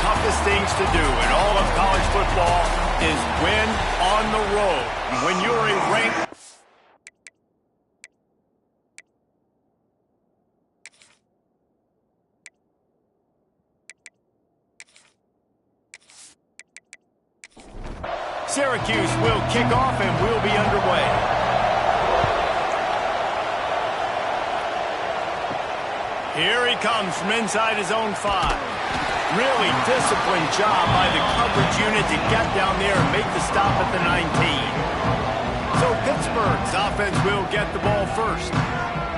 toughest things to do in all of college football is win on the road. When you're a ranked... Syracuse will kick off and we'll be underway. Here he comes from inside his own 5. Really disciplined job by the coverage unit to get down there and make the stop at the 19. So Pittsburgh's offense will get the ball first.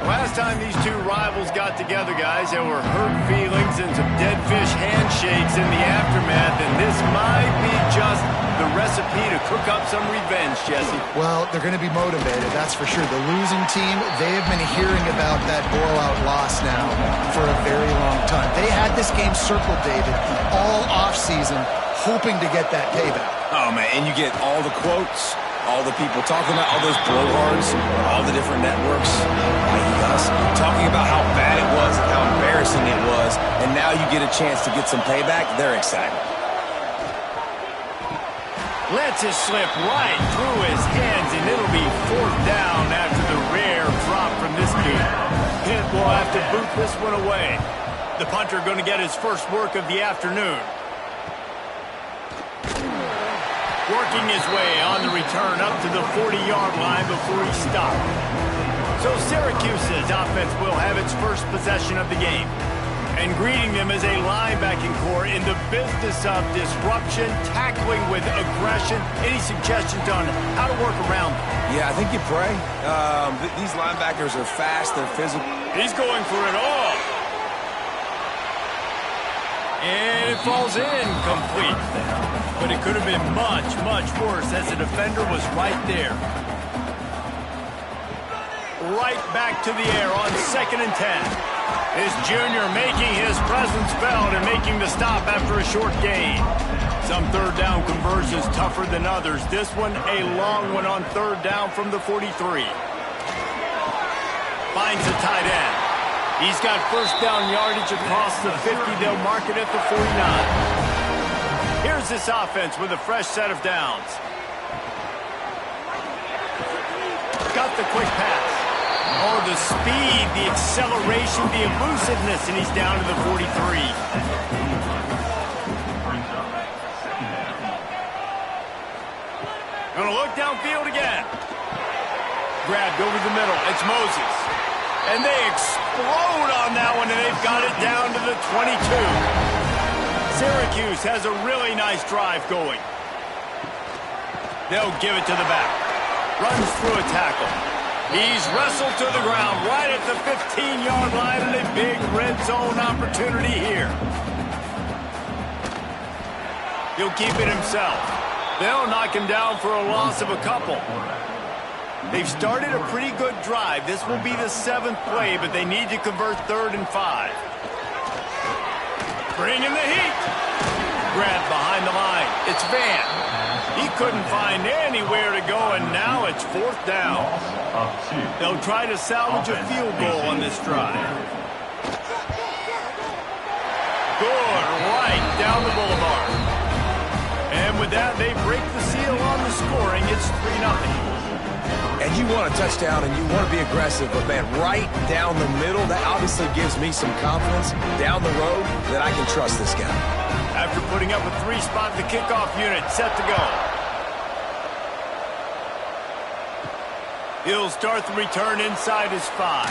Last time these two rivals got together, guys, there were hurt feelings and some dead fish handshakes in the aftermath, and this might be just the recipe to cook up some revenge, Jesse. Well, they're going to be motivated, that's for sure. The losing team, they have been hearing about that blowout loss now for a very long time. They had this game circled, David, all offseason, hoping to get that payback. Oh, man, and you get all the quotes, all the people talking about all those blowhards, all the different networks, like us, talking about how bad it was and how embarrassing it was, and now you get a chance to get some payback. They're excited. Lets it slip right through his hands, and it'll be 4th down after the rare drop from this dude. Pitt will have to boot this one away. The punter going to get his first work of the afternoon. Working his way on the return up to the 40-yard line before he stopped. So Syracuse's offense will have its first possession of the game. And greeting them as a linebacking core in the business of disruption, tackling with aggression. Any suggestions on how to work around them? Yeah, I think you pray. These linebackers are fast, they're physical. He's going for it all. And it falls in complete. But it could have been much, much worse as the defender was right there. Right back to the air on 2nd and 10. This junior making his presence felt and making the stop after a short gain. Some 3rd down conversions tougher than others. This one a long one on 3rd down from the 43. Finds a tight end. He's got 1st down yardage across the 50. They'll mark it at the 49. Here's this offense with a fresh set of downs. Got the quick pass. Oh, the speed, the acceleration, the elusiveness, and he's down to the 43. Gonna look downfield again. Grabbed over the middle. It's Moses. And they explode on that one, and they've got it down to the 22. Syracuse has a really nice drive going. They'll give it to the back. Runs through a tackle. He's wrestled to the ground right at the 15-yard line, and a big red zone opportunity here. He'll keep it himself. They'll knock him down for a loss of a couple. They've started a pretty good drive. This will be the 7th play, but they need to convert 3rd and 5. Bringing the heat. Grabbed behind the line. It's Van. He couldn't find anywhere to go, and now it's 4th down. They'll try to salvage a field goal on this drive. Good, right down the boulevard. And with that, they break the seal on the scoring. It's 3-0. And you want a touchdown and you want to be aggressive, but man, right down the middle, that obviously gives me some confidence down the road that I can trust this guy. After putting up a 3-spot, the kickoff unit set to go. He'll start the return inside his 5.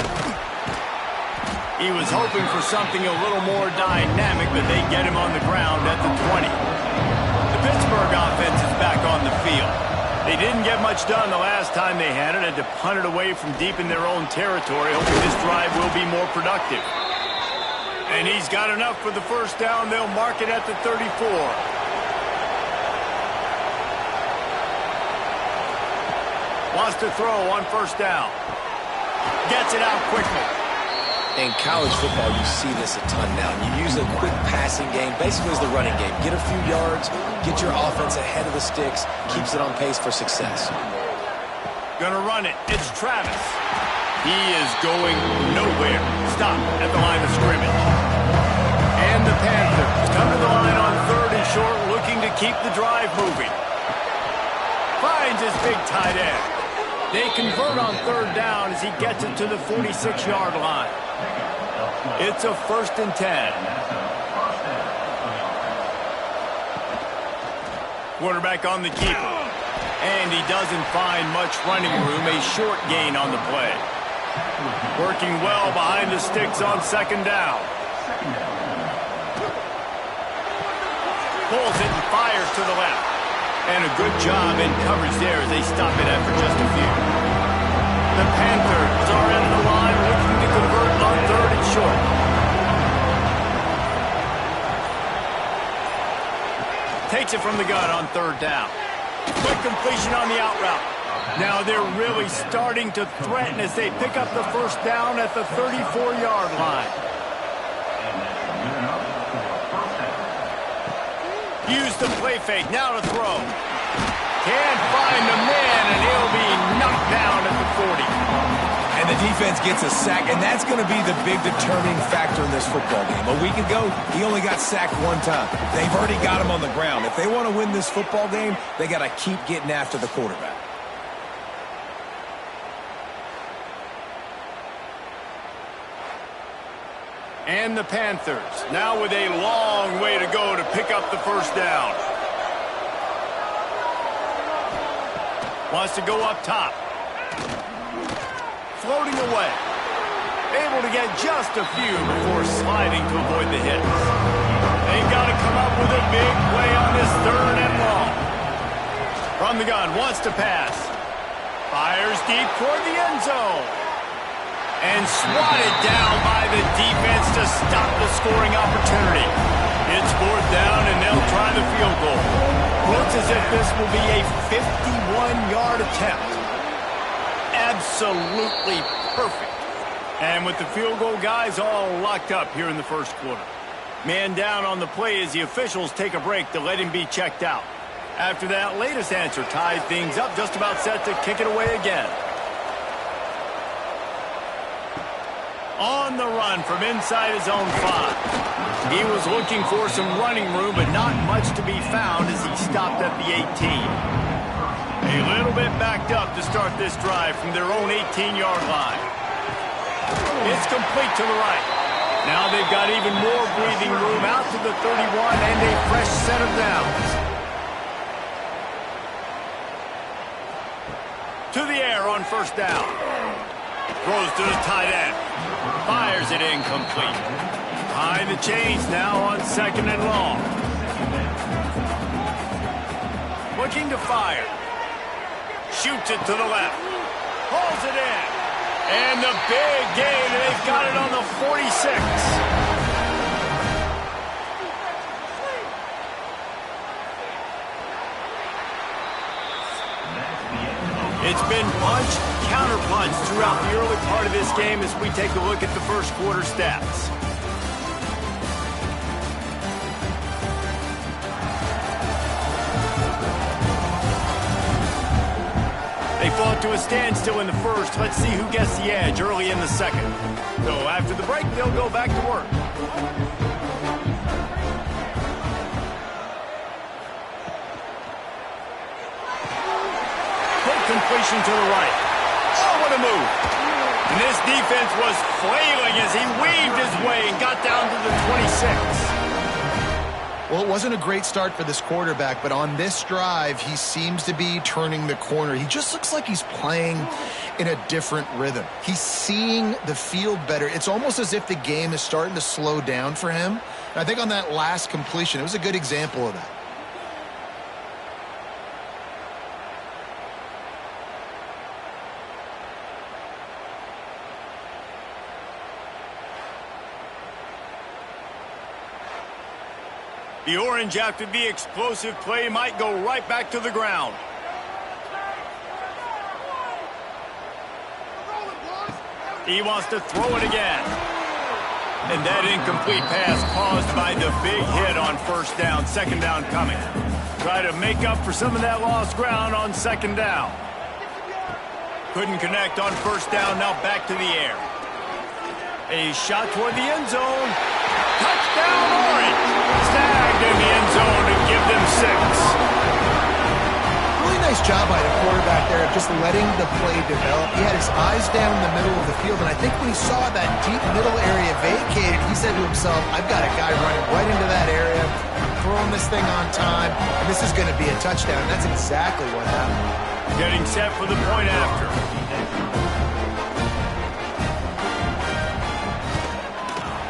He was hoping for something a little more dynamic, but they get him on the ground at the 20. The Pittsburgh offense is back on the field. They didn't get much done the last time they had it, had to punt it away from deep in their own territory, hoping this drive will be more productive. And he's got enough for the 1st down. They'll mark it at the 34. Wants to throw on 1st down. Gets it out quickly. In college football, you see this a ton now. You use a quick passing game, basically as the running game. Get a few yards, get your offense ahead of the sticks, keeps it on pace for success. Gonna run it. It's Travis. He is going nowhere. Stop at the line of scrimmage. And the Panthers come to the line on short, looking to keep the drive moving. Finds his big tight end. They convert on third down as he gets it to the 46-yard line. It's a 1st and 10. Quarterback on the keeper. And he doesn't find much running room. A short gain on the play. Working well behind the sticks on 2nd down. Pulls it and fires to the left. And a good job in coverage there as they stop it after just a few. The Panthers are at the line looking to convert on 3rd and short. Takes it from the gun on 3rd down. Quick completion on the out route. Now they're really starting to threaten as they pick up the 1st down at the 34-yard line. Use the play fake, now to throw. Can't find the man, and he'll be knocked down at the 40. And the defense gets a sack, and that's going to be the big determining factor in this football game. A week ago, he only got sacked 1 time. They've already got him on the ground. If they want to win this football game, they got to keep getting after the quarterback. And the Panthers, now with a long way to go to pick up the 1st down. Wants to go up top. Floating away. Able to get just a few before sliding to avoid the hits. They've got to come up with a big play on this 3rd and long. From the gun, wants to pass. Fires deep toward the end zone. And swatted down by the defense to stop the scoring opportunity. It's 4th down, and they'll try the field goal. Looks as if this will be a 51-yard attempt. Absolutely perfect. And with the field goal guys all locked up here in the 1st quarter. Man down on the play as the officials take a break to let him be checked out. After that latest answer ties things up, just about set to kick it away again. On the run from inside his own 5. He was looking for some running room, but not much to be found as he stopped at the 18. A little bit backed up to start this drive from their own 18-yard line. It's complete to the right. Now they've got even more breathing room out to the 31 and a fresh set of downs. To the air on 1st down. Throws to the tight end. Fires it incomplete. Behind the chains now on 2nd and long. Looking to fire. Shoots it to the left. Pulls it in. And the big gain. They've got it on the 46. It's been punch, counter-punch throughout the early part of this game as we take a look at the 1st quarter stats. They fought to a standstill in the 1st. Let's see who gets the edge early in the 2nd. So after the break, they'll go back to work. Completion to the right. Oh, what a move. And this defense was flailing as he weaved his way and got down to the 26. Well, it wasn't a great start for this quarterback, but on this drive, he seems to be turning the corner. He just looks like he's playing in a different rhythm. He's seeing the field better. It's almost as if the game is starting to slow down for him. And I think on that last completion, it was a good example of that. The orange, after the explosive play, might go right back to the ground. He wants to throw it again. And that incomplete pass caused by the big hit on 1st down. 2nd down coming. Try to make up for some of that lost ground on 2nd down. Couldn't connect on 1st down. Now back to the air. A shot toward the end zone. Touchdown, Orange. Snagged in the end zone and give them 6. Really nice job by the quarterback there of just letting the play develop. He had his eyes down in the middle of the field, and I think when he saw that deep middle area vacated, he said to himself, I've got a guy running right into that area, throwing this thing on time, and this is going to be a touchdown. And that's exactly what happened. Getting set for the point after.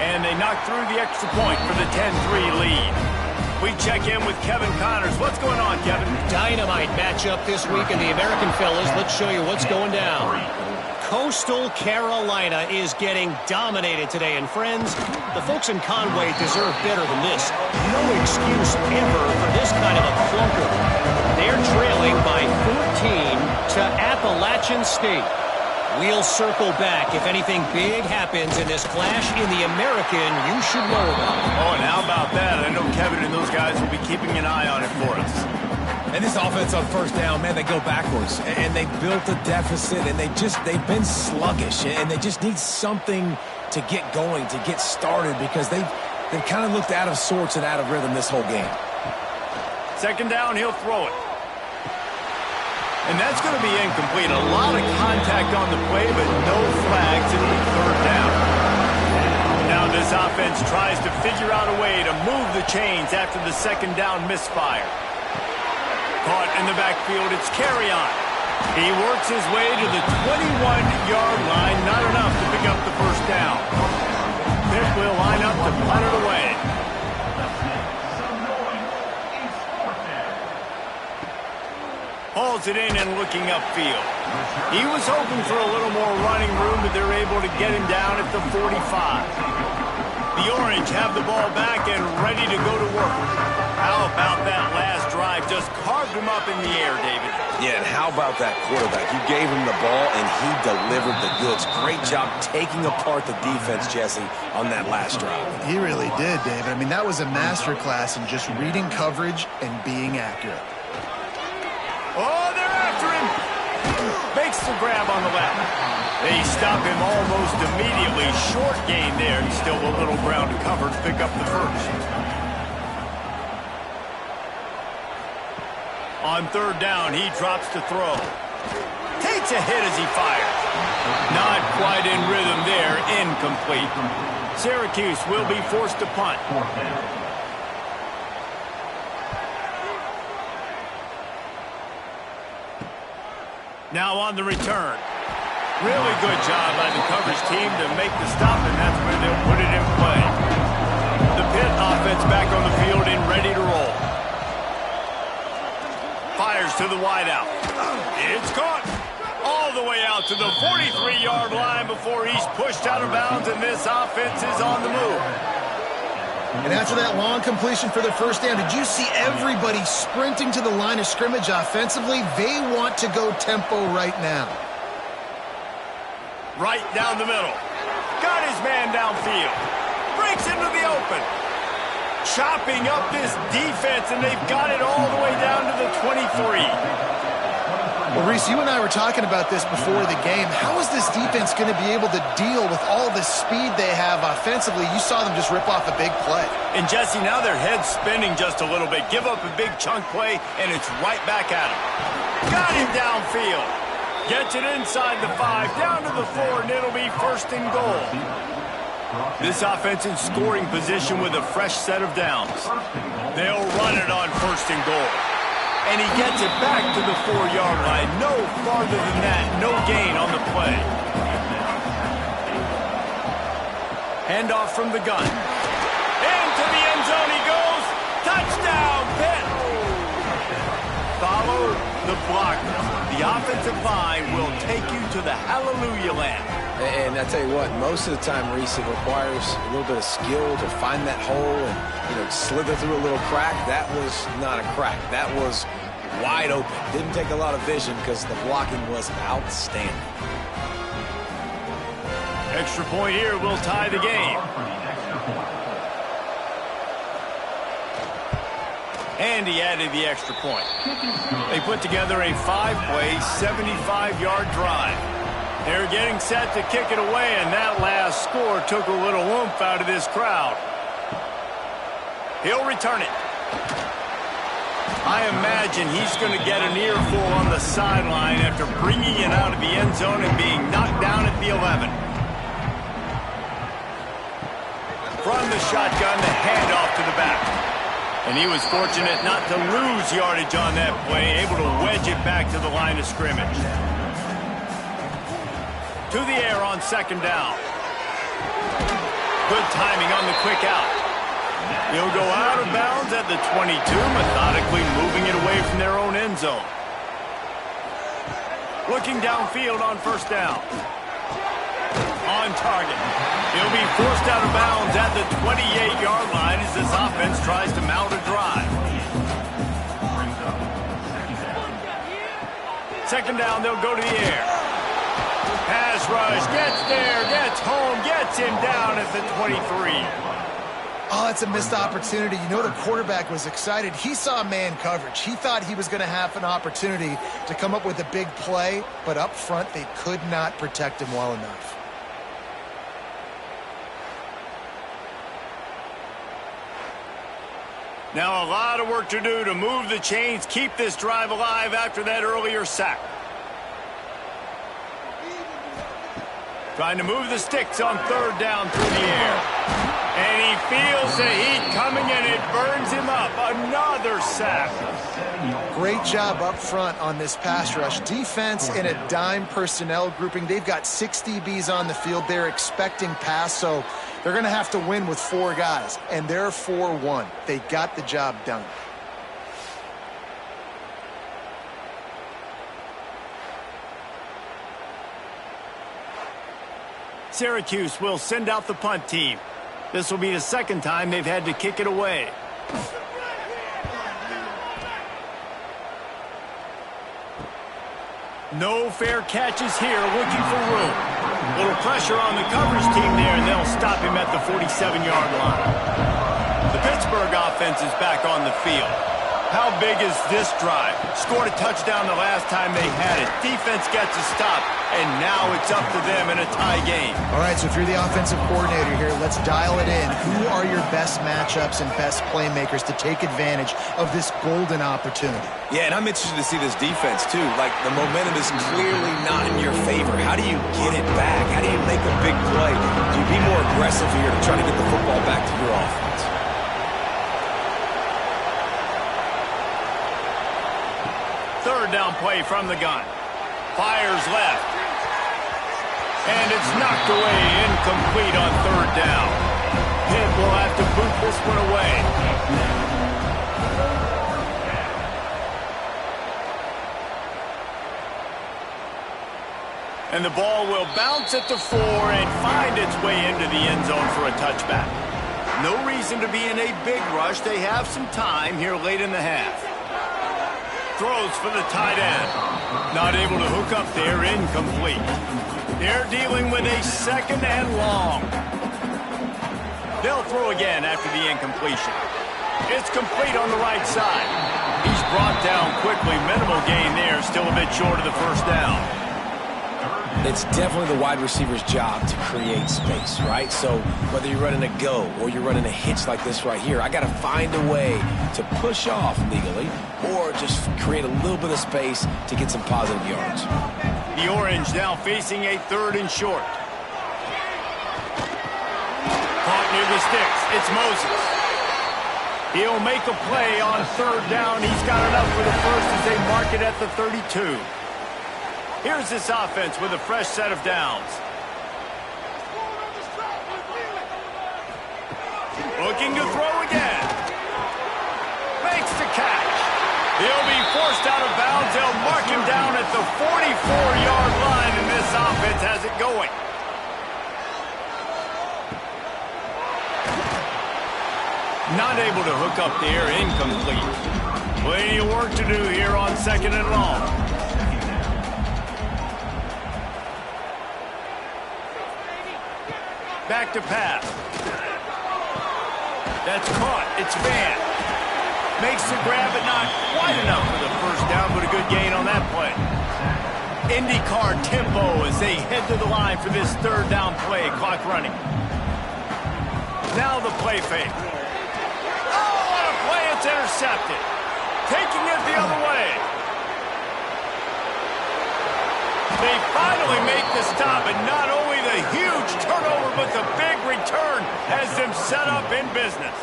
And they knock through the extra point for the 10-3 lead. We check in with Kevin Connors. What's going on, Kevin? Dynamite matchup this week in the American fellas. Let's show you what's going down. Coastal Carolina is getting dominated today. And friends, the folks in Conway deserve better than this. No excuse ever for this kind of a clunker. They're trailing by 14 to Appalachian State. We'll circle back. If anything big happens in this clash in the American, you should know about it. Oh, and how about that? I know Kevin and those guys will be keeping an eye on it for us. And this offense on first down, man, they go backwards. And they built a deficit, and they've been sluggish. And they just need something to get going, to get started, because they've kind of looked out of sorts and out of rhythm this whole game. Second down, he'll throw it. And that's going to be incomplete. A lot of contact on the play, but no flags. It'll be third down. Now this offense tries to figure out a way to move the chains after the second down misfire. Caught in the backfield, it's Carrion. He works his way to the 21-yard line. Not enough to pick up the first down. Pitt will line up to punt it away. Hauls it in and looking upfield. He was hoping for a little more running room, but they're able to get him down at the 45. The Orange have the ball back and ready to go to work. How about that last drive? Just carved him up in the air, David. Yeah, and how about that quarterback? You gave him the ball, and he delivered the goods. Great job taking apart the defense, Jesse, on that last drive. He really did, David. I mean, that was a masterclass in just reading coverage and being accurate. Oh, they're after him. Makes the grab on the left. They stop him almost immediately. Short gain there. Still a little ground to cover to pick up the first. On third down, he drops to throw. Takes a hit as he fires. Not quite in rhythm there. Incomplete. Syracuse will be forced to punt. Now on the return. Really good job by the coverage team to make the stop, and that's where they'll put it in play. The Pitt offense back on the field and ready to roll. Fires to the wideout. It's caught. All the way out to the 43-yard line before he's pushed out of bounds, and this offense is on the move. And after that long completion for the first down, did you see everybody sprinting to the line of scrimmage offensively? They want to go tempo right now. Right down the middle. Got his man downfield. Breaks into the open. Chopping up this defense, and they've got it all the way down to the 23. Well, Reese, you and I were talking about this before the game. How is this defense going to be able to deal with all the speed they have offensively? You saw them just rip off a big play. And, Jesse, now their head's spinning just a little bit. Give up a big chunk play, and it's right back at him. Got him downfield. Gets it inside the 5, down to the 4, and it'll be first and goal. This offense in scoring position with a fresh set of downs. They'll run it on first and goal. And he gets it back to the 4-yard line. No farther than that. No gain on the play. Handoff from the gun. Into the end zone he goes. Touchdown, Pitt. Follow the blocker. The offensive line will take you to the hallelujah land. And I tell you what, most of the time, Reese, it requires a little bit of skill to find that hole and, slither through a little crack. That was not a crack. That was wide open. Didn't take a lot of vision because the blocking was outstanding. Extra point here will tie the game. And he added the extra point. They put together a 5-play, 75-yard drive. They're getting set to kick it away, and that last score took a little oomph out of this crowd. He'll return it. I imagine he's going to get an earful on the sideline after bringing it out of the end zone and being knocked down at the 11. From the shotgun, the handoff to the back. And he was fortunate not to lose yardage on that play, able to wedge it back to the line of scrimmage. To the air on second down. Good timing on the quick out. He'll go out of bounds at the 22, methodically moving it away from their own end zone. Looking downfield on first down. On target. He'll be forced out of bounds at the 28-yard line as this offense tries to mount a drive. Second down, they'll go to the air. Pass rush, gets there, gets home, gets him down at the 23. Oh, it's a missed opportunity. You know the quarterback was excited. He saw man coverage. He thought he was going to have an opportunity to come up with a big play, but up front they could not protect him well enough. Now a lot of work to do to move the chains, keep this drive alive after that earlier sack. Trying to move the sticks on third down through the air. And he feels the heat coming and it burns him up. Another sack. Great job up front on this pass rush. Defense in a dime personnel grouping. They've got 6 DBs on the field. They're expecting pass, so they're going to have to win with 4 guys. And they're 4-1. They got the job done. Syracuse will send out the punt team. This will be the second time they've had to kick it away. No fair catches here, looking for room. Little pressure on the coverage team there, and they'll stop him at the 47-yard line. The Pittsburgh offense is back on the field. How big is this drive? Scored a touchdown the last time they had it. Defense gets a stop, and now it's up to them in a tie game. All right, so if you're the offensive coordinator here, let's dial it in. Who are your best matchups and best playmakers to take advantage of this golden opportunity? Yeah, and I'm interested to see this defense, too. Like, the momentum is clearly not in your favor. How do you get it back? How do you make a big play? Do you be more aggressive here to try to get the football back to your offense? Third down play from the gun. Fires left. And it's knocked away, incomplete on third down. Pitt will have to boot this one away. And the ball will bounce at the 4 and find its way into the end zone for a touchback. No reason to be in a big rush. They have some time here late in the half. Throws for the tight end. Not able to hook up there, incomplete. They're dealing with a second and long. They'll throw again after the incompletion. It's complete on the right side. He's brought down quickly. Minimal gain there, still a bit short of the first down. It's definitely the wide receiver's job to create space, right? So whether you're running a go or you're running a hitch like this right here, I got to find a way to push off legally or just create a little bit of space to get some positive yards. The Orange now facing a third and short. Caught near the sticks. It's Moses. He'll make a play on third down. He's got enough for the first as they mark it at the 32. Here's this offense with a fresh set of downs. Looking to throw again. Makes the catch. He'll be forced out of bounds. They'll mark him down at the 44-yard line, and this offense has it going. Not able to hook up there, incomplete. Plenty of work to do here on second and long. Back to pass. That's caught. It's Van. Makes the grab, but not quite enough for the first down, but a good gain on that play. IndyCar tempo as they head to the line for this third down play. Clock running. Now the play fake. Oh, what a play. It's intercepted. Taking it the other way. They finally make the stop, and not only the huge turnover, but the big return has them set up in business.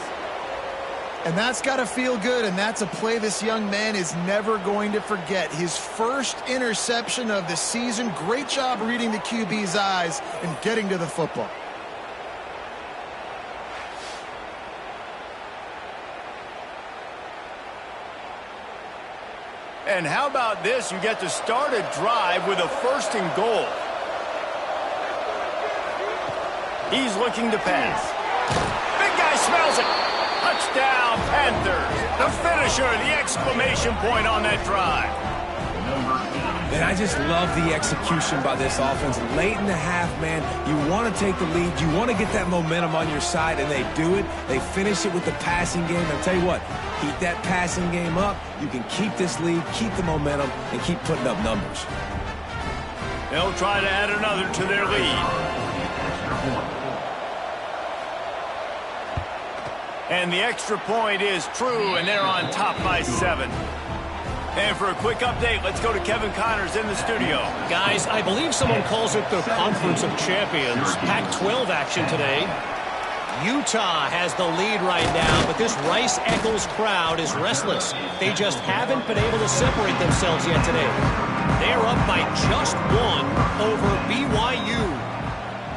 And that's got to feel good, and that's a play this young man is never going to forget. His first interception of the season. Great job reading the QB's eyes and getting to the football. And how about this? You get to start a drive with a 1st and goal. He's looking to pass. Big guy smells it. Touchdown, Panthers. The finisher, the exclamation point on that drive. And I just love the execution by this offense. Late in the half, man, you want to take the lead. You want to get that momentum on your side, and they do it. They finish it with the passing game. I'll tell you what, keep that passing game up. You can keep this lead, keep the momentum, and keep putting up numbers. They'll try to add another to their lead. And the extra point is true, and they're on top by 7. And for a quick update, let's go to Kevin Connors in the studio. Guys, I believe someone calls it the Conference of Champions. Pac-12 action today. Utah has the lead right now, but this Rice-Eccles crowd is restless. They just haven't been able to separate themselves yet today. They're up by just 1 over BYU.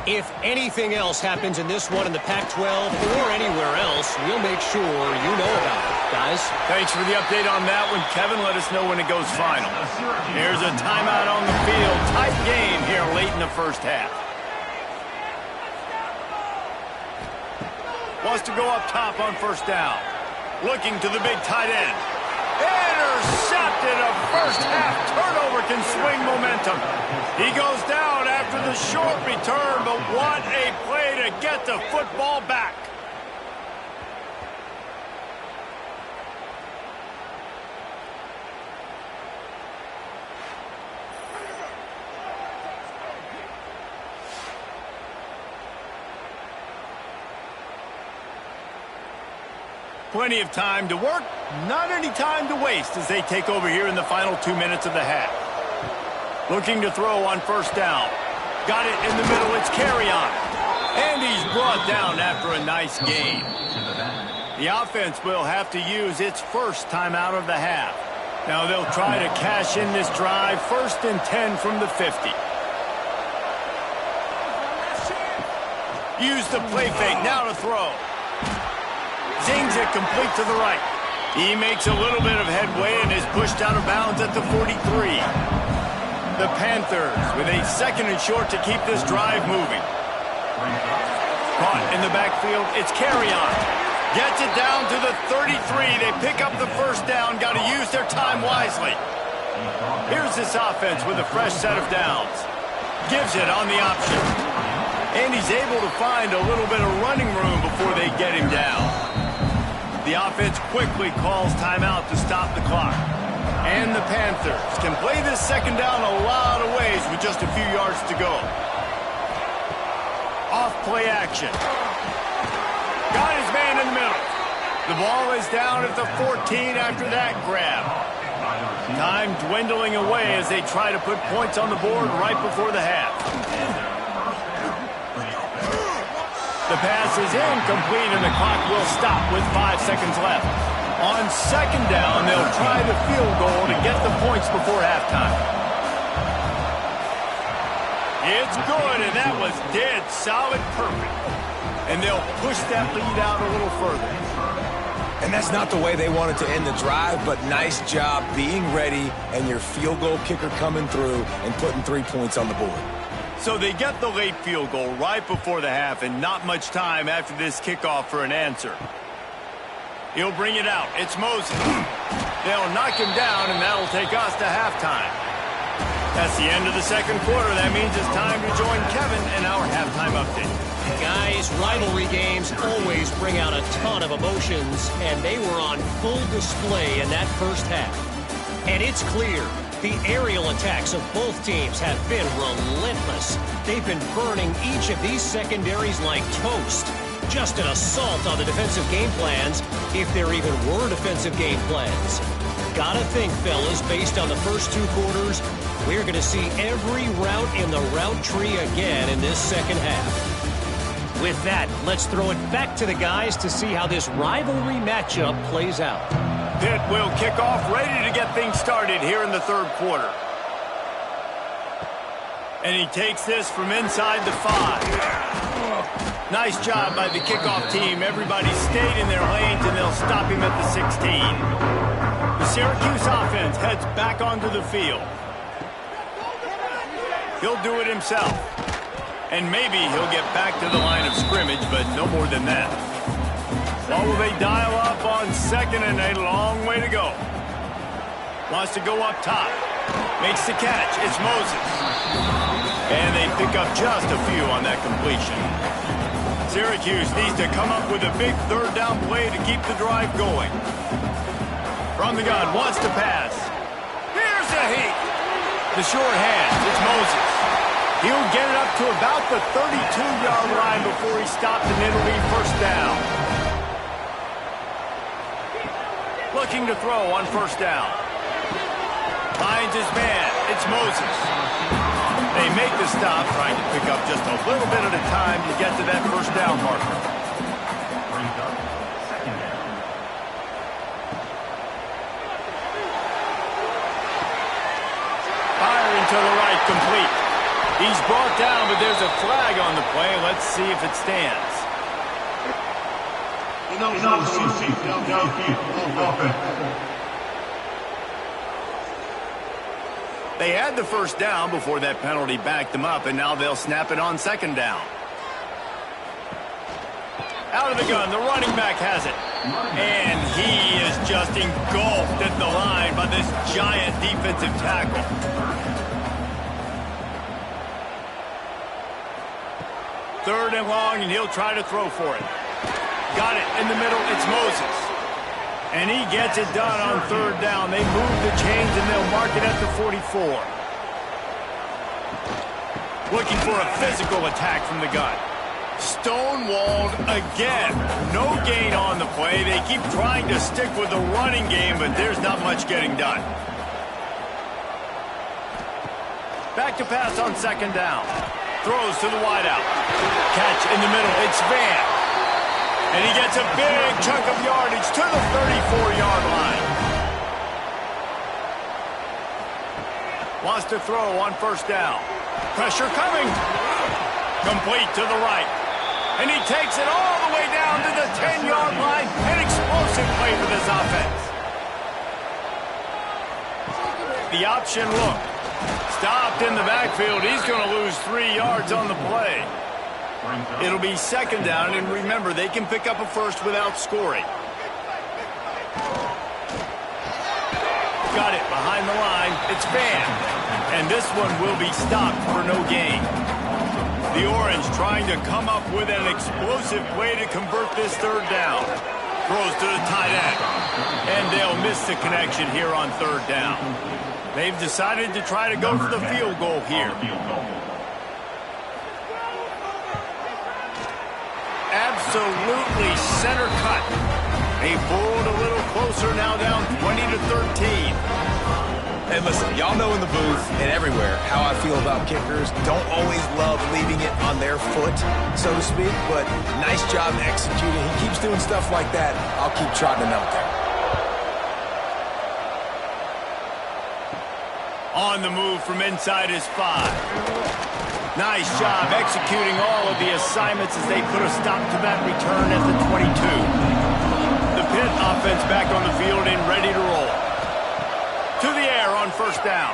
If anything else happens in this one in the Pac-12 or anywhere else, we'll make sure you know about it, guys. Thanks for the update on that one, Kevin. Let us know when it goes final. Here's a timeout on the field. Tight game here late in the first half. Wants to go up top on 1st down. Looking to the big tight end. Intercepted. A first half turnover can swing momentum. He goes down after the short return, but what a play to get the football back. Plenty of time to work, not any time to waste as they take over here in the final 2 minutes of the half. Looking to throw on 1st down. Got it in the middle, it's carry on. And he's brought down after a nice gain. The offense will have to use its first timeout of the half. Now they'll try to cash in this drive, 1st and 10 from the 50. Use the play fake, now to throw. Zings it complete to the right. He makes a little bit of headway and is pushed out of bounds at the 43. The Panthers with a 2nd and short to keep this drive moving. Caught in the backfield, it's carry on. Gets it down to the 33. They pick up the 1st down, got to use their time wisely. Here's this offense with a fresh set of downs. Gives it on the option. And he's able to find a little bit of running room before they get him down. The offense quickly calls timeout to stop the clock. And the Panthers can play this 2nd down a lot of ways with just a few yards to go. Off play action. Got his man in the middle. The ball is down at the 14 after that grab. Time dwindling away as they try to put points on the board right before the half. The pass is incomplete and the clock will stop with 5 seconds left. On 2nd down, they'll try the field goal to get the points before halftime. It's good, and that was dead solid perfect. And they'll push that lead out a little further. And that's not the way they wanted to end the drive, but nice job being ready and your field goal kicker coming through and putting 3 points on the board. So they get the late field goal right before the half and not much time after this kickoff for an answer. He'll bring it out. It's Moses. They'll knock him down, and that'll take us to halftime. That's the end of the 2nd quarter. That means it's time to join Kevin in our halftime update. Guys, rivalry games always bring out a ton of emotions, and they were on full display in that first half. And it's clear, The aerial attacks of both teams have been relentless. They've been burning each of these secondaries like toast. Just an assault on the defensive game plans, if there even were defensive game plans. Gotta think, fellas, based on the first 2 quarters, we're going to see every route in the route tree again in this second half. With that, let's throw it back to the guys to see how this rivalry matchup plays out. Pitt will kick off, ready to get things started here in the third quarter. And he takes this from inside the 5. Nice job by the kickoff team. Everybody stayed in their lanes, and they'll stop him at the 16. The Syracuse offense heads back onto the field. He'll do it himself. And maybe he'll get back to the line of scrimmage, but no more than that. Well, will they dial up on 2nd and a long way to go? Wants to go up top. Makes the catch. It's Moses. And they pick up just a few on that completion. Syracuse needs to come up with a big third down play to keep the drive going. From the gun, wants to pass. Here's a heat. The short hand. It's Moses. He'll get it up to about the 32-yard line before he stopped, and it'll be first down. Looking to throw on first down. Finds his man. It's Moses. They make the stop, trying to pick up just a little bit at a time to get to that first down marker. Firing to the right, complete. He's brought down, but there's a flag on the play. Let's see if it stands. They had the first down before that penalty backed them up, and now they'll snap it on 2nd down. Out of the gun, the running back has it. And he is just engulfed at the line by this giant defensive tackle. Third and long, and he'll try to throw for it. Got it in the middle. It's Moses. And he gets it done on 3rd down. They move the chains, and they'll mark it at the 44. Looking for a physical attack from the gun. Stonewalled again. No gain on the play. They keep trying to stick with the running game, but there's not much getting done. Back to pass on 2nd down. Throws to the wideout. Catch in the middle. It's Van. And he gets a big chunk of yardage to the 34-yard line. Wants to throw on first down. Pressure coming. Complete to the right. And he takes it all the way down to the 10-yard line. An explosive play for this offense. The option look. Stopped in the backfield. He's going to lose 3 yards on the play. It'll be 2nd down, and remember, they can pick up a first without scoring. Got it behind the line. It's Van. And this one will be stopped for no gain. The Orange trying to come up with an explosive way to convert this 3rd down. Throws to the tight end. And they'll miss the connection here on 3rd down. They've decided to try to go for the field goal here. Absolutely center cut. They pulled a little closer, now down 20-13. Hey, listen, y'all know in the booth and everywhere how I feel about kickers. Don't always love leaving it on their foot, so to speak, but nice job executing. He keeps doing stuff like that. I'll keep trotting him out there. On the move from inside his 5. Nice job executing all of the assignments as they put a stop to that return at the 22. The Pitt offense back on the field and ready to roll. To the air on first down.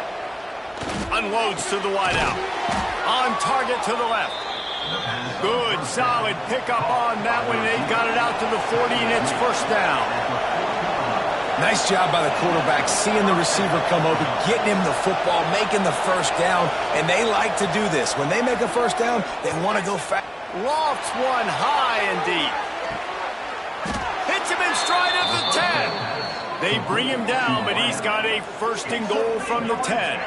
Unloads to the wideout. On target to the left. Good, solid pickup on that one. They got it out to the 40, and it's first down. Nice job by the quarterback, seeing the receiver come over, getting him the football, making the first down, and they like to do this. When they make a first down, they want to go fast. Lofts one high and deep. Hits him in stride at the 10. They bring him down, but he's got a 1st and goal from the 10.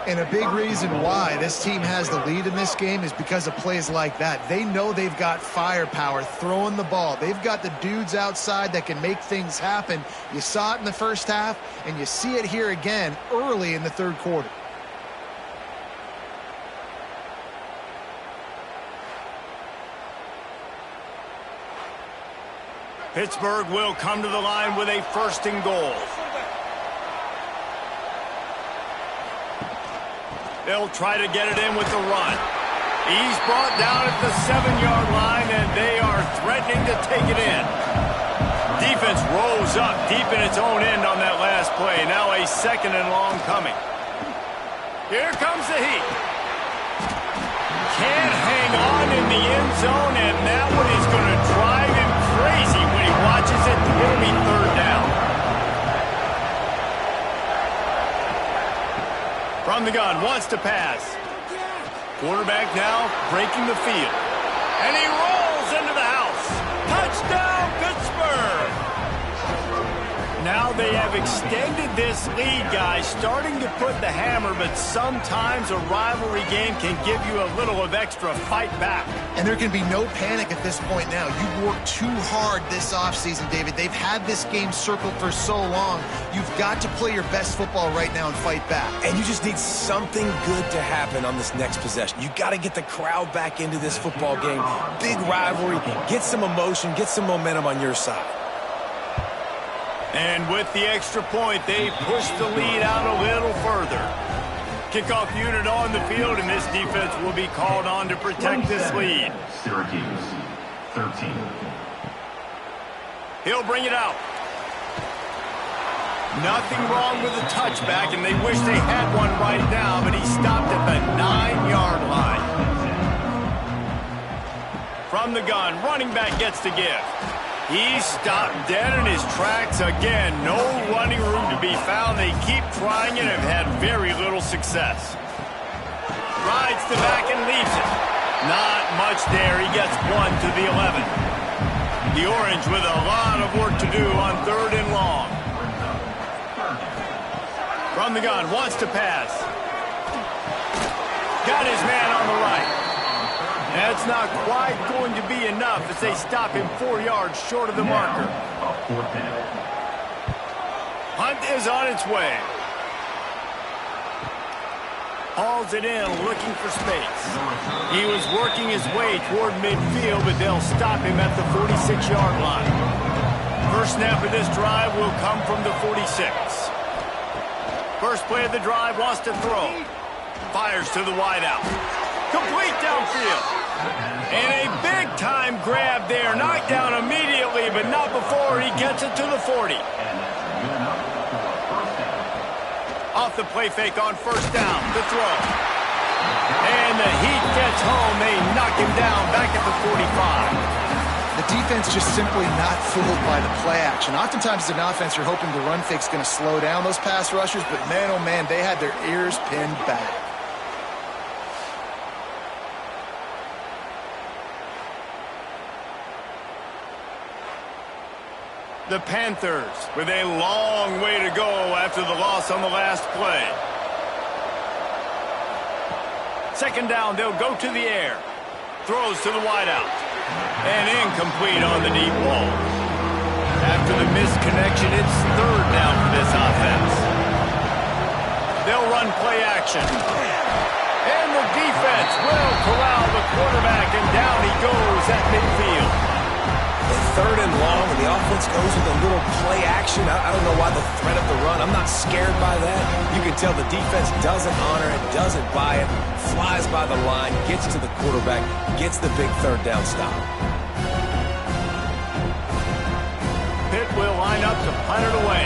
And a big reason why this team has the lead in this game is because of plays like that. They know they've got firepower throwing the ball. They've got the dudes outside that can make things happen. You saw it in the first half, and you see it here again early in the 3rd quarter. Pittsburgh will come to the line with a 1st and goal. They'll try to get it in with the run. He's brought down at the 7-yard line, and they are threatening to take it in. Defense rose up deep in its own end on that last play. Now a 2nd and long coming. Here comes the heat. Can't hang on in the end zone, and that one is going to drive him crazy when he watches it. It'll be 3rd down. From the gun, wants to pass. Quarterback now breaking the field. And he rolls into the house. Touchdown, Pittsburgh! Now they have extended this lead, guys, starting to put the hammer, but sometimes a rivalry game can give you a little of extra fight back. And there can be no panic at this point now. You've worked too hard this offseason, David. They've had this game circled for so long. You've got to play your best football right now and fight back. And you just need something good to happen on this next possession. You got to get the crowd back into this football game. Big rivalry. Get some emotion. Get some momentum on your side. And with the extra point, they push the lead out a little further. Kickoff unit on the field, and this defense will be called on to protect this lead. Syracuse, 13. He'll bring it out. Nothing wrong with the touchback, and they wish they had one right now, but he stopped at the 9-yard line. From the gun, running back gets the give. He's stopped dead in his tracks again. No running room to be found. They keep trying it and have had very little success. Rides the back and leaves it. Not much there. He gets 1 to the 11. The Orange with a lot of work to do on 3rd and long. From the gun, wants to pass. Got his man on the right. That's not quite going to be enough as they stop him 4 yards short of the marker. Hunt is on its way. Hauls it in, looking for space. He was working his way toward midfield, but they'll stop him at the 46-yard line. First snap of this drive will come from the 46. First play of the drive, wants to throw. Fires to the wideout. Complete downfield. And a big-time grab there. Knocked down immediately, but not before he gets it to the 40. Off the play fake on 1st down. The throw. And the Heat gets home. They knock him down back at the 45. The defense just simply not fooled by the play action. Oftentimes as an offense, you're hoping the run fake's going to slow down those pass rushers, but man, oh man, they had their ears pinned back. The Panthers with a long way to go after the loss on the last play. 2nd down, they'll go to the air. Throws to the wideout. And incomplete on the deep ball. After the missed connection, it's 3rd down for this offense. They'll run play action. And the defense will corral the quarterback, and down he goes at midfield. 3rd and long, and the offense goes with a little play action. I don't know why the threat of the run. I'm not scared by that. You can tell the defense doesn't honor it, doesn't buy it, flies by the line, gets to the quarterback, gets the big 3rd down stop. Pitt will line up to punt it away.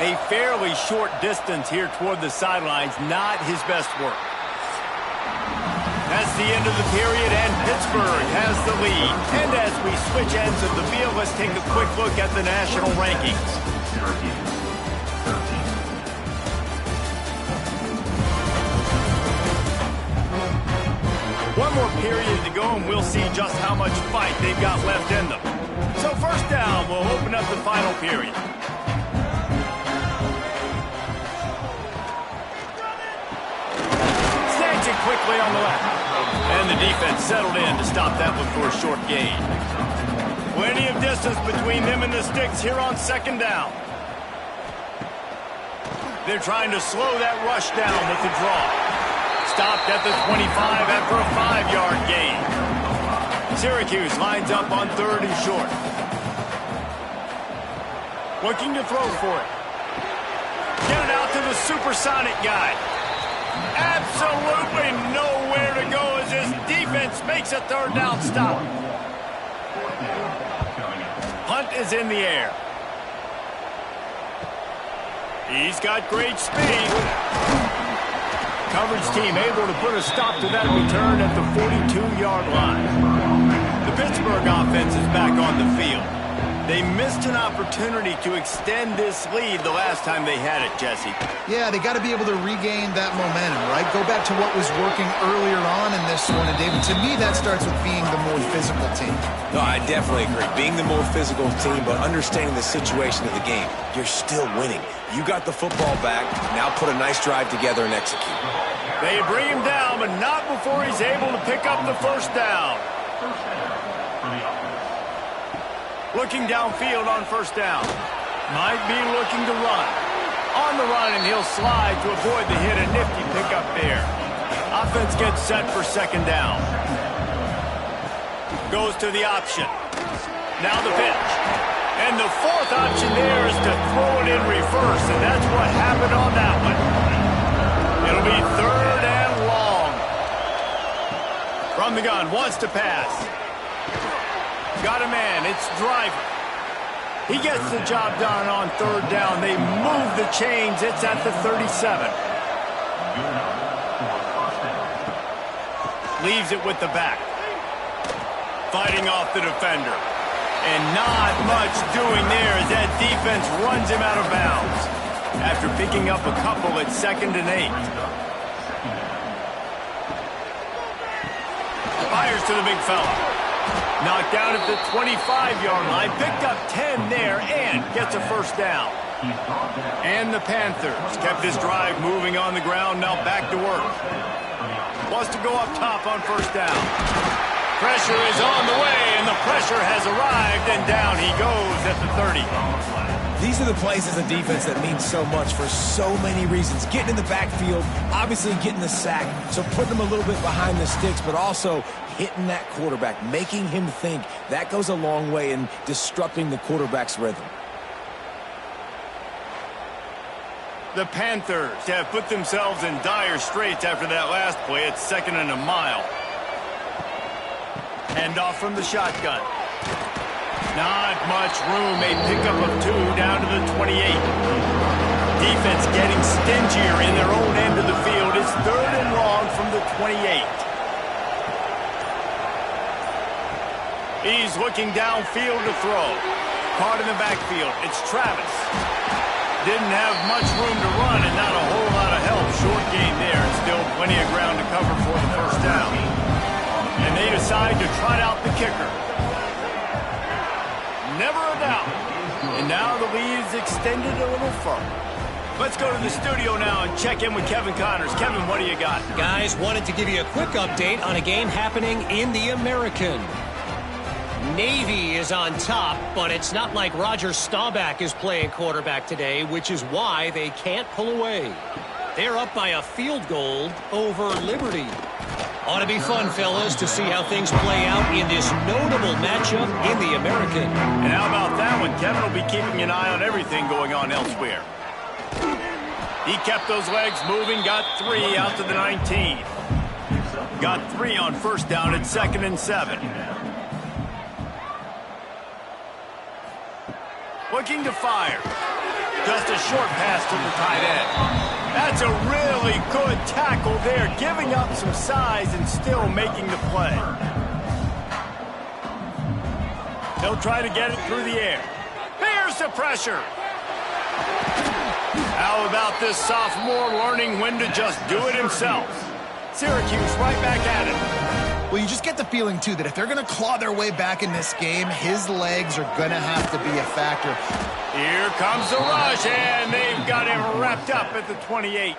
A fairly short distance here toward the sidelines, not his best work. That's the end of the period, and Pittsburgh has the lead. And as we switch ends of the field, let's take a quick look at the national rankings. One more period to go, and we'll see just how much fight they've got left in them. So first down will open up the final period. Snatch it quickly on the left. And the defense settled in to stop that one for a short gain. Plenty of distance between them and the sticks here on second down. They're trying to slow that rush down with the draw. Stopped at the 25 after a 5-yard gain. Syracuse lines up on 3rd and short. Looking to throw for it. Get it out to the supersonic guy. Absolutely nowhere to go as his defense makes a 3rd down stop. Punt is in the air. He's got great speed. Coverage team able to put a stop to that return at the 42-yard line. The Pittsburgh offense is back on the field. They missed an opportunity to extend this lead the last time they had it, Jesse. Yeah, they got to be able to regain that momentum, right? Go back to what was working earlier on in this one. And, David, to me, that starts with being the more physical team. No, I definitely agree. Being the more physical team, but understanding the situation of the game. You're still winning. You got the football back. Now put a nice drive together and execute. They bring him down, but not before he's able to pick up the first down. Looking downfield on first down. Might be looking to run. On the run, and he'll slide to avoid the hit. A nifty pickup there. Offense gets set for second down. Goes to the option. Now the pitch. And the 4th option there is to throw it in reverse, and that's what happened on that one. It'll be 3rd and long. From the gun, wants to pass. Got a man, it's Driver. He gets the job done on 3rd down. They move the chains, it's at the 37. Leaves it with the back. Fighting off the defender. And not much doing there as that defense runs him out of bounds. After picking up a couple at 2nd and 8. Fires to the big fella. Knocked down at the 25-yard line. Picked up 10 there and gets a first down. And the Panthers kept this drive moving on the ground. Now back to work. Wants to go up top on first down. Pressure is on the way, and the pressure has arrived, and down he goes at the 30. These are the plays as a defense that mean so much for so many reasons. Getting in the backfield, obviously getting the sack, so putting them a little bit behind the sticks, but also hitting that quarterback, making him think. That goes a long way in disrupting the quarterback's rhythm. The Panthers have put themselves in dire straits after that last play. It's 2nd and a mile. Handoff from the shotgun. Not much room. A pickup of 2 down to the 28. Defense getting stingier in their own end of the field. It's 3rd and long from the 28. He's looking downfield to throw. Caught in the backfield. It's Travis. Didn't have much room to run and not a whole lot of help. Short gain there, and still plenty of ground to cover for the first down. And they decide to trot out the kicker. Never a doubt. And now the lead is extended a little further. Let's go to the studio now and check in with Kevin Connors. Kevin, what do you got? Guys, wanted to give you a quick update on a game happening in the American. Navy is on top, but it's not like Roger Staubach is playing quarterback today, which is why they can't pull away. They're up by a field goal over Liberty. Ought to be fun, fellas, to see how things play out in this notable matchup in the American. And how about that one? Kevin will be keeping an eye on everything going on elsewhere. He kept those legs moving, got 3 out to the 19. Got 3 on first down at 2nd and 7. Looking to fire. Just a short pass to the tight end. That's a really good tackle there, giving up some size and still making the play. They'll try to get it through the air. Here's the pressure. How about this sophomore learning when to just do it himself? Syracuse right back at it. Well, you just get the feeling, too, that if they're going to claw their way back in this game, his legs are going to have to be a factor. Here comes the rush, and they've got him wrapped up at the 28.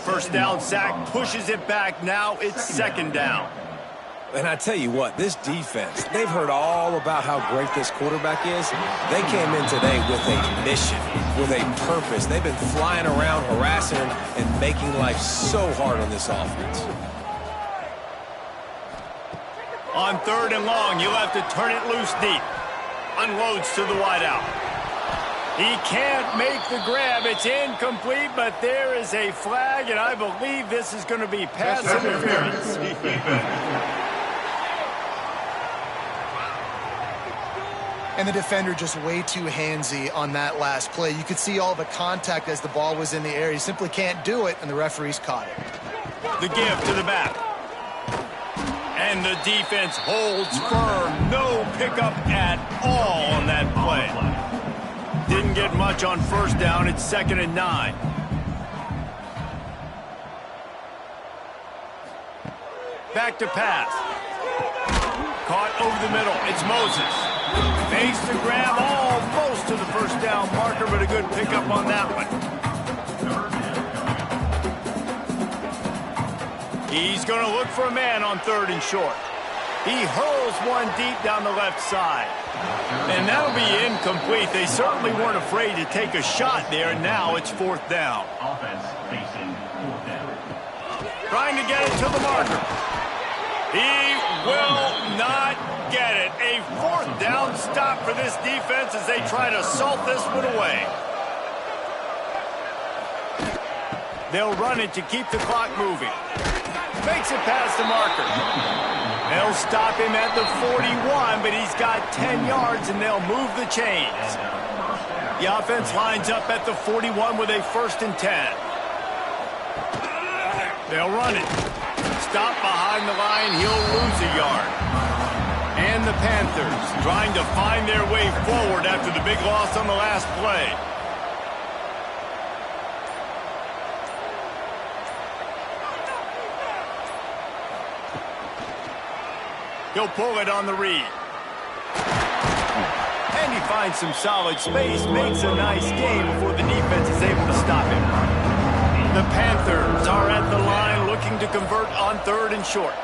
First down sack, pushes it back. Now it's second down. And I tell you what, this defense, they've heard all about how great this quarterback is. They came in today with a mission, with a purpose. They've been flying around, harassing him, and making life so hard on this offense. On third and long, you'll have to turn it loose deep. Unloads to the wideout. He can't make the grab. It's incomplete, but there is a flag, and I believe this is going to be pass interference. And the defender just way too handsy on that last play. You could see all the contact as the ball was in the air. He simply can't do it, and the referees caught it. The give to the back. And the defense holds firm. No pickup at all on that play. Didn't get much on first down. It's 2nd and 9. Back to pass. Caught over the middle. It's Moses. Makes the grab almost to the first down marker, but a good pickup on that one. He's going to look for a man on 3rd and short. He hurls one deep down the left side. And that'll be incomplete. They certainly weren't afraid to take a shot there, and now it's 4th down. Offense facing 4th down. Trying to get it to the marker. He will not get it. A 4th down stop for this defense as they try to salt this one away. They'll run it to keep the clock moving. Makes it past the marker. They'll stop him at the 41, but he's got 10 yards, and they'll move the chains. The offense lines up at the 41 with a 1st and 10. They'll run it. Stop behind the line. He'll lose a yard. And the Panthers trying to find their way forward after the big loss on the last play. He'll pull it on the read. And he finds some solid space, makes a nice game before the defense is able to stop him. The Panthers are at the line looking to convert on 3rd and short.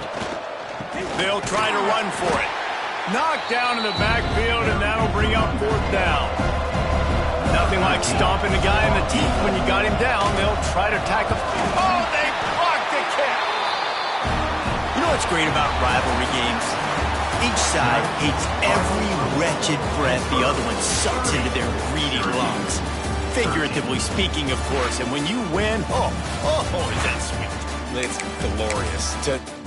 They'll try to run for it. Knocked down in the backfield, and that'll bring up 4th down. Nothing like stomping the guy in the teeth when you got him down. They'll try to tackle. Oh, they blocked the kick. You know what's great about rivalry games? Each side hates every wretched breath the other one sucks into their greedy lungs. Figuratively speaking, of course, and when you win, oh, is that sweet. It's glorious.